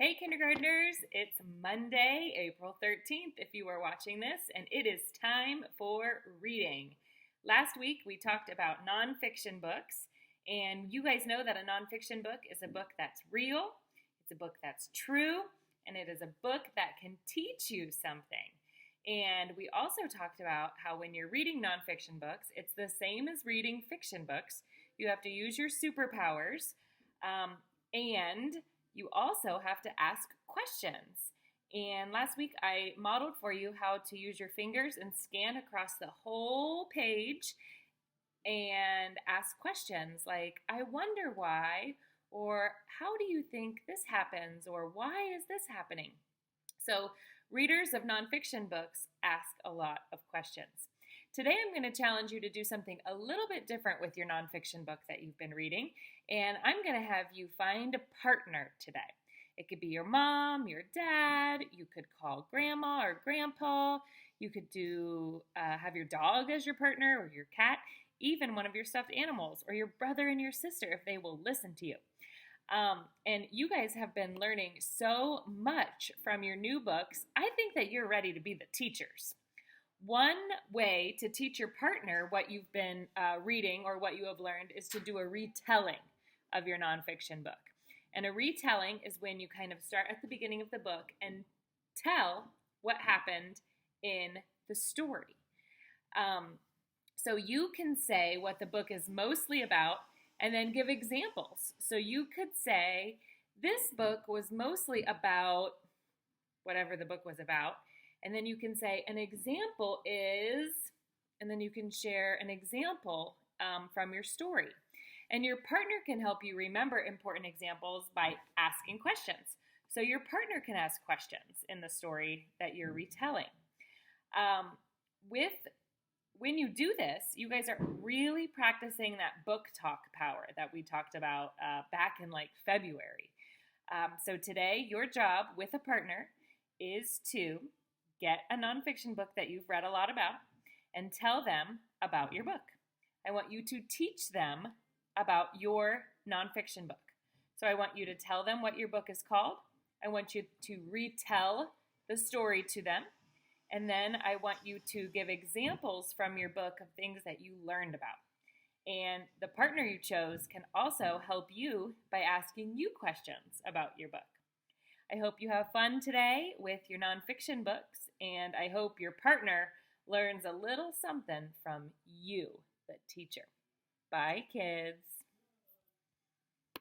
Hey, kindergartners, it's Monday, April 13th, if you are watching this, and it is time for reading. Last week, we talked about nonfiction books, and you guys know that a nonfiction book is a book that's real, it's a book that's true, and it is a book that can teach you something. And we also talked about how when you're reading nonfiction books, it's the same as reading fiction books. You have to use your superpowers, and you also have to ask questions. And last week I modeled for you how to use your fingers and scan across the whole page and ask questions like, I wonder why, or how do you think this happens, or why is this happening? So, readers of nonfiction books ask a lot of questions. Today, I'm going to challenge you to do something a little bit different with your nonfiction book that you've been reading, and I'm going to have you find a partner today. It could be your mom, your dad, you could call grandma or grandpa, you could have your dog as your partner or your cat, even one of your stuffed animals or your brother and your sister if they will listen to you. And you guys have been learning so much from your new books. I think that you're ready to be the teachers. One way to teach your partner what you've been reading or what you have learned is to do a retelling of your nonfiction book. And a retelling is when you kind of start at the beginning of the book and tell what happened in the story. So you can say what the book is mostly about and then give examples. So you could say, this book was mostly about whatever the book was about. And then you can say, an example is, and then you can share an example from your story. And your partner can help you remember important examples by asking questions. So your partner can ask questions in the story that you're retelling. When you do this, you guys are really practicing that book talk power that we talked about back in like February. So today, your job with a partner is to get a nonfiction book that you've read a lot about and tell them about your book. I want you to teach them about your nonfiction book. So I want you to tell them what your book is called. I want you to retell the story to them. And then I want you to give examples from your book of things that you learned about. And the partner you chose can also help you by asking you questions about your book. I hope you have fun today with your nonfiction books, and I hope your partner learns a little something from you, the teacher. Bye, kids.